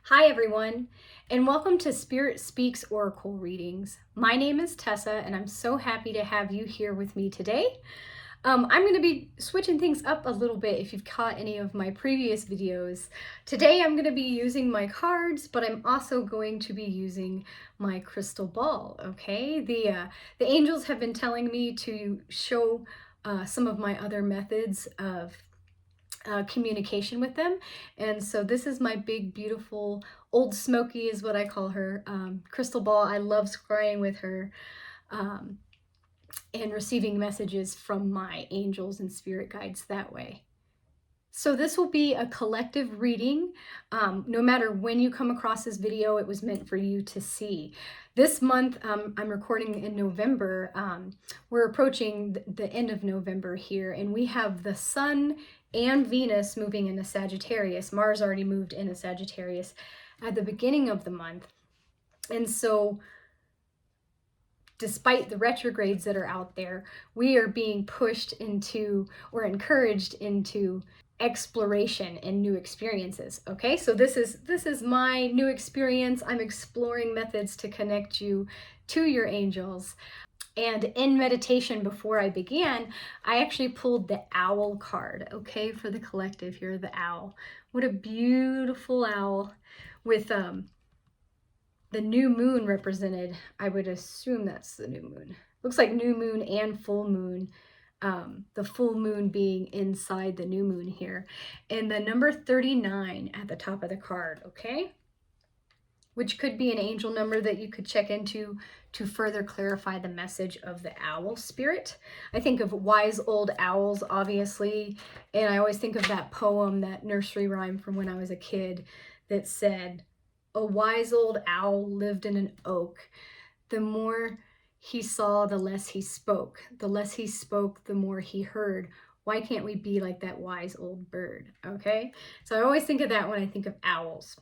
Hi, everyone, and welcome to Spirit Speaks Oracle Readings. My name is Tessa, and I'm so happy to have you here with me today. I'm going to be switching things up a little bit if you've caught any of my previous videos. Today, I'm going to be using my cards, but I'm also going to be using my crystal ball, okay? The angels have been telling me to show some of my other methods of communication with them. And so this is my big, beautiful, old Smoky is what I call her, crystal ball. I love scrying with her and receiving messages from my angels and spirit guides that way. So this will be a collective reading. No matter when you come across this video, it was meant for you to see. This month, I'm recording in November. We're approaching the end of November here, and we have the Sun and Venus moving into Sagittarius. Mars already moved into Sagittarius at the beginning of the month. And so despite the retrogrades that are out there, we are being pushed into or encouraged into exploration and new experiences. Okay, so this is my new experience. I'm exploring methods to connect you to your angels. And in meditation before I began, I actually pulled the owl card, okay, for the collective here, the owl. What a beautiful owl with the new moon represented. I would assume that's the new moon. Looks like new moon and full moon. The full moon being inside the new moon here. And the number 39 at the top of the card, okay? Which could be an angel number that you could check into to further clarify the message of the owl spirit. I think of wise old owls, obviously, and I always think of that poem, that nursery rhyme from when I was a kid that said, "A wise old owl lived in an oak. The more he saw, the less he spoke. The less he spoke, the more he heard. Why can't we be like that wise old bird?" Okay? So I always think of that when I think of owls.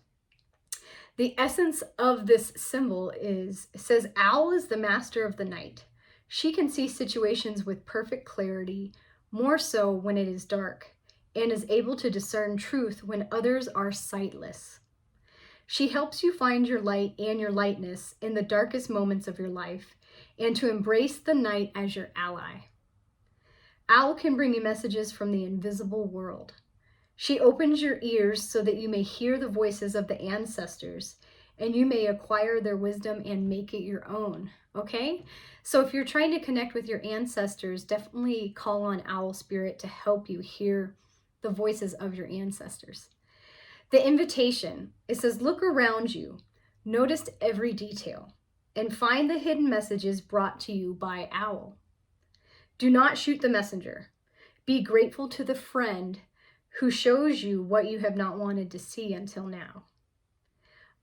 The essence of this symbol is, it says, owl is the master of the night. She can see situations with perfect clarity, more so when it is dark, and is able to discern truth when others are sightless. She helps you find your light and your lightness in the darkest moments of your life, and to embrace the night as your ally. Owl can bring you messages from the invisible world. She opens your ears so that you may hear the voices of the ancestors, and you may acquire their wisdom and make it your own, okay? So if you're trying to connect with your ancestors, definitely call on Owl Spirit to help you hear the voices of your ancestors. The invitation, it says, look around you, notice every detail, and find the hidden messages brought to you by Owl. Do not shoot the messenger. Be grateful to the friend who shows you what you have not wanted to see until now.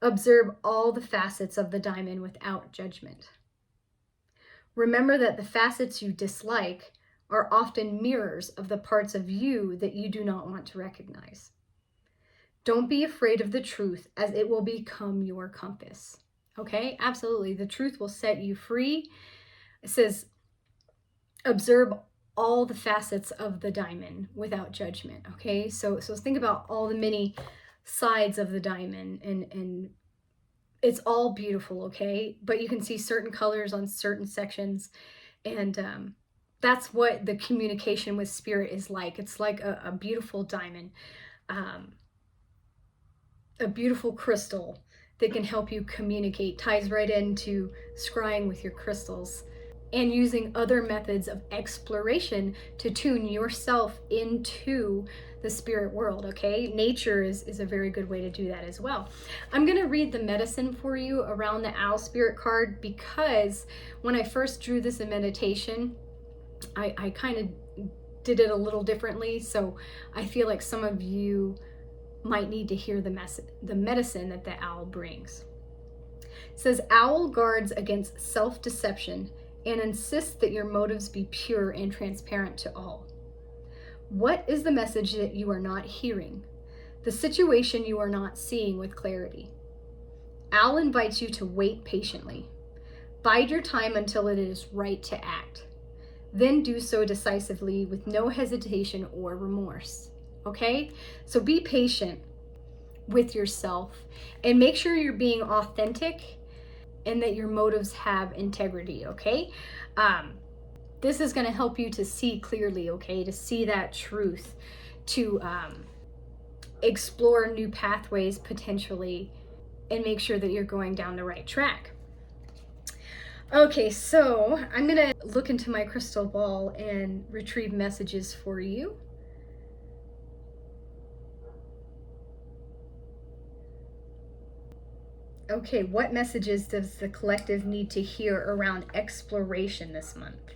Observe all the facets of the diamond without judgment. Remember that the facets you dislike are often mirrors of the parts of you that you do not want to recognize. Don't be afraid of the truth, as it will become your compass. Okay, absolutely. The truth will set you free. It says, observe all the facets of the diamond without judgment. Okay, so think about all the many sides of the diamond, and it's all beautiful. Okay, but you can see certain colors on certain sections, and that's what the communication with spirit is like. It's like a beautiful diamond, a beautiful crystal that can help you communicate. Ties right into scrying with your crystals and using other methods of exploration to tune yourself into the spirit world, okay? Nature is a very good way to do that as well. I'm gonna read the medicine for you around the owl spirit card, because when I first drew this in meditation, I kind of did it a little differently, so I feel like some of you might need to hear the medicine that the owl brings. It says, owl guards against self-deception and insists that your motives be pure and transparent to all. What is the message that you are not hearing? The situation you are not seeing with clarity? Owl invites you to wait patiently. Bide your time until it is right to act. Then do so decisively with no hesitation or remorse. Okay? So be patient. with yourself, and make sure you're being authentic and that your motives have integrity, okay? This is going to help you to see clearly, okay? To see that truth, to explore new pathways potentially, and make sure that you're going down the right track. Okay, so I'm gonna look into my crystal ball and retrieve messages for you. Okay, what messages does the collective need to hear around exploration this month?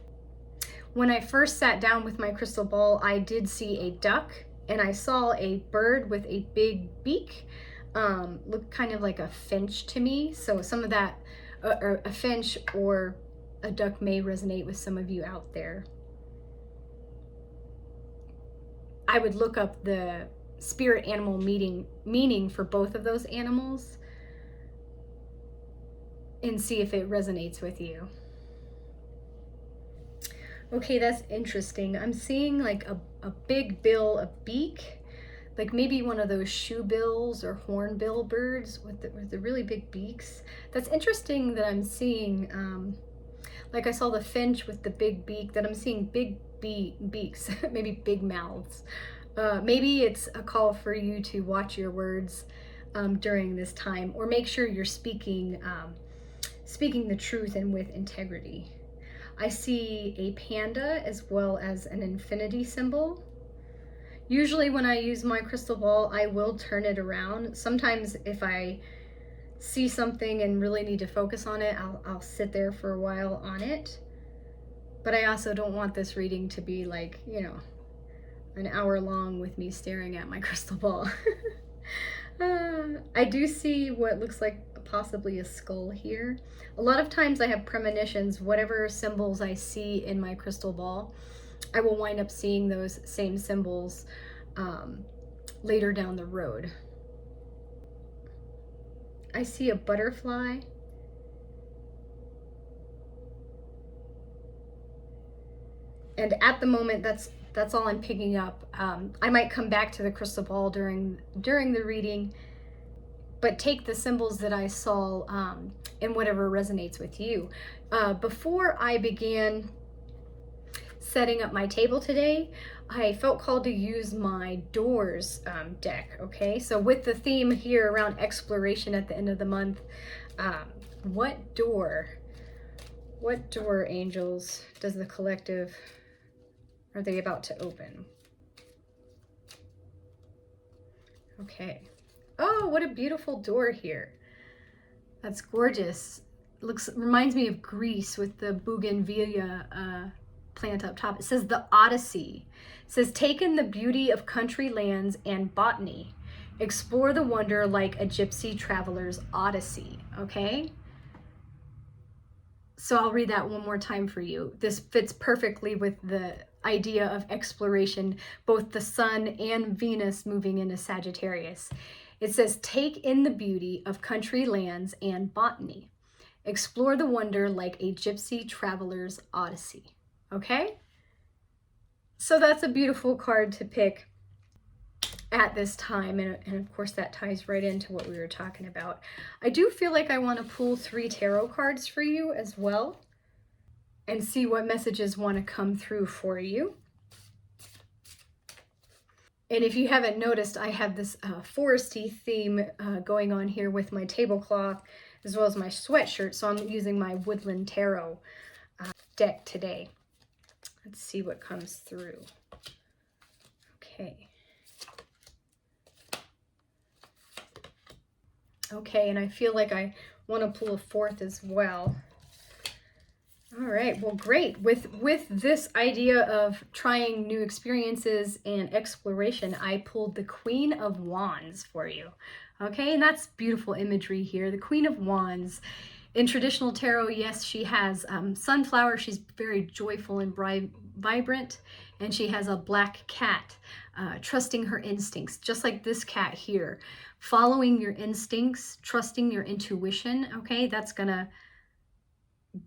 When I first sat down with my crystal ball, I did see a duck, and I saw a bird with a big beak. Looked kind of like a finch to me. So some of that, or a finch or a duck, may resonate with some of you out there. I would look up the spirit animal meaning for both of those animals and see if it resonates with you. Okay, that's interesting. I'm seeing like a big bill, a beak, like maybe one of those shoe bills or hornbill birds with the really big beaks. That's interesting that I'm seeing, like I saw the finch with the big beak, that I'm seeing big beaks, maybe big mouths. Maybe it's a call for you to watch your words during this time, or make sure you're speaking the truth and with integrity. I see a panda as well as an infinity symbol. Usually when I use my crystal ball, I will turn it around. Sometimes if I see something and really need to focus on it, I'll sit there for a while on it. But I also don't want this reading to be like, you know, an hour long with me staring at my crystal ball. I do see what looks like possibly a skull here. A lot of times I have premonitions. Whatever symbols I see in my crystal ball, I will wind up seeing those same symbols later down the road. I see a butterfly. And at the moment, that's all I'm picking up. I might come back to the crystal ball during the reading, but take the symbols that I saw and whatever resonates with you. Before I began setting up my table today, I felt called to use my doors deck, okay? So with the theme here around exploration at the end of the month, what door, angels, does the collective, are they about to open? Okay. Oh, what a beautiful door here. That's gorgeous. Reminds me of Greece with the bougainvillea plant up top. It says the Odyssey. It says, take in the beauty of country lands and botany. Explore the wonder like a gypsy traveler's odyssey. Okay? So I'll read that one more time for you. This fits perfectly with the idea of exploration, both the sun and Venus moving into Sagittarius. It says, take in the beauty of country lands and botany. Explore the wonder like a gypsy traveler's odyssey. Okay? So that's a beautiful card to pick at this time. And of course, that ties right into what we were talking about. I do feel like I want to pull 3 tarot cards for you as well and see what messages want to come through for you. And if you haven't noticed, I have this foresty theme going on here with my tablecloth as well as my sweatshirt. So I'm using my Woodland Tarot deck today. Let's see what comes through. Okay. Okay, and I feel like I want to pull a 4th as well. All right, well, great. With this idea of trying new experiences and exploration, I pulled the Queen of Wands for you. Okay, and that's beautiful imagery here. The Queen of Wands. In traditional tarot, yes, she has sunflower. She's very joyful and vibrant, and she has a black cat, trusting her instincts, just like this cat here. Following your instincts, trusting your intuition, okay? That's gonna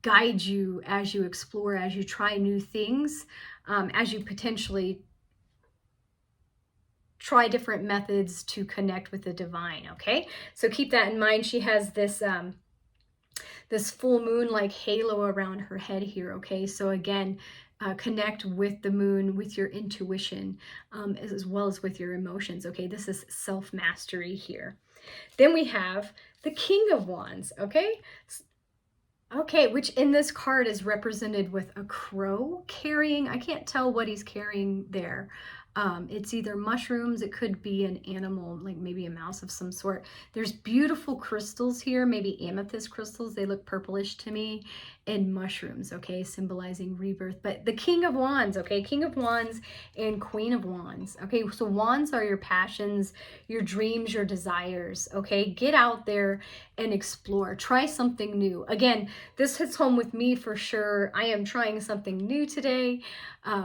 guide you as you explore, as you try new things, as you potentially try different methods to connect with the divine, okay? So keep that in mind. She has this this full moon like halo around her head here, okay? So again, connect with the moon, with your intuition, as well as with your emotions, okay? This is self-mastery here. Then we have the King of Wands, okay? Okay, which in this card is represented with a crow carrying, I can't tell what he's carrying there. It's either mushrooms, it could be an animal, like maybe a mouse of some sort. There's beautiful crystals here, maybe amethyst crystals. They look purplish to me, and mushrooms, okay, symbolizing rebirth. But the King of Wands, okay, King of Wands and Queen of Wands. Okay, so wands are your passions, your dreams, your desires, okay? Get out there and explore. Try something new. Again, this hits home with me for sure. I am trying something new today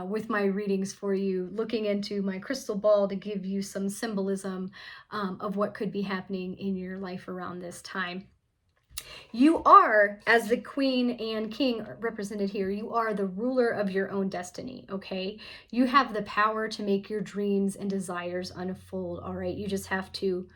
with my readings for you, looking into my crystal ball to give you some symbolism of what could be happening in your life around this time. You are, as the queen and king represented here, you are the ruler of your own destiny, okay? You have the power to make your dreams and desires unfold, all right? You just have to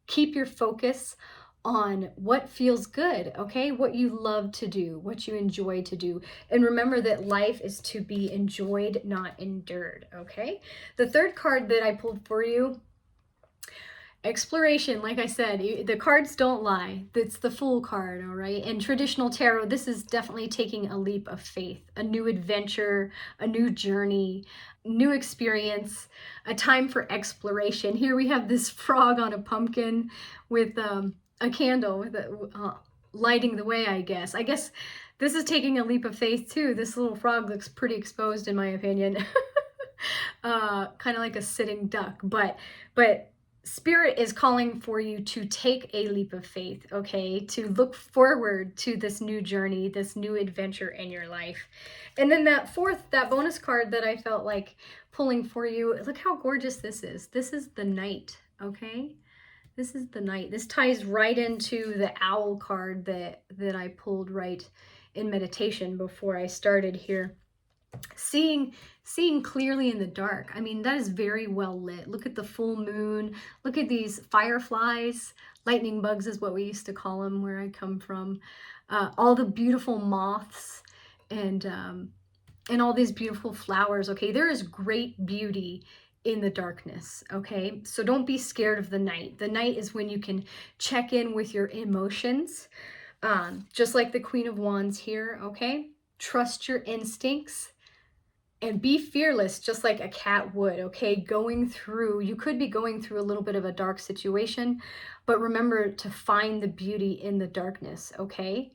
keep your focus on what feels good, okay? What you love to do, what you enjoy to do. And remember that life is to be enjoyed, not endured, okay? The third card that I pulled for you, exploration. Like I said, the cards don't lie. It's the Fool card, all right? In traditional tarot, this is definitely taking a leap of faith, a new adventure, a new journey, new experience, a time for exploration. Here we have this frog on a pumpkin with a candle with lighting the way, I guess. I guess this is taking a leap of faith too. This little frog looks pretty exposed in my opinion. Kind of like a sitting duck, but Spirit is calling for you to take a leap of faith, okay? To look forward to this new journey, this new adventure in your life. And then that bonus card that I felt like pulling for you, look how gorgeous this is. This is the Knight, okay? This is the Knight. This ties right into the Owl card that I pulled right in meditation before I started here. Seeing clearly in the dark. I mean, that is very well lit. Look at the full moon. Look at these fireflies. Lightning bugs is what we used to call them where I come from. All the beautiful moths and all these beautiful flowers. Okay, there is great beauty in the darkness. Okay, so don't be scared of the night. The night is when you can check in with your emotions, just like the Queen of Wands here. Okay, trust your instincts. And be fearless, just like a cat would, okay? You could be going through a little bit of a dark situation, but remember to find the beauty in the darkness, okay?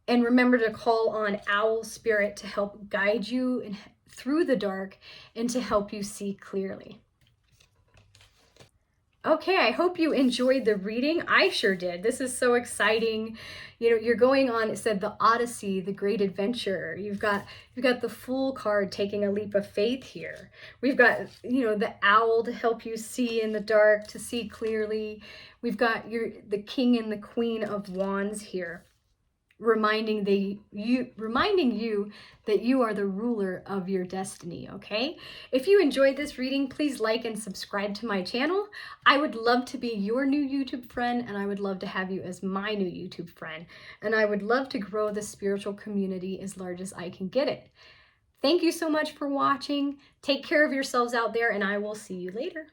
And remember to call on Owl Spirit to help guide you through the dark and to help you see clearly. Okay, I hope you enjoyed the reading. I sure did. This is so exciting. You know, you're going on, it said the Odyssey, the great adventure. You've got the Fool card taking a leap of faith here. We've got, you know, the Owl to help you see in the dark, to see clearly. We've got the King and the Queen of Wands here, reminding you that you are the ruler of your destiny, okay? If you enjoyed this reading, please like and subscribe to my channel. I would love to be your new YouTube friend, and I would love to have you as my new YouTube friend. And I would love to grow the spiritual community as large as I can get it. Thank you so much for watching. Take care of yourselves out there, and I will see you later.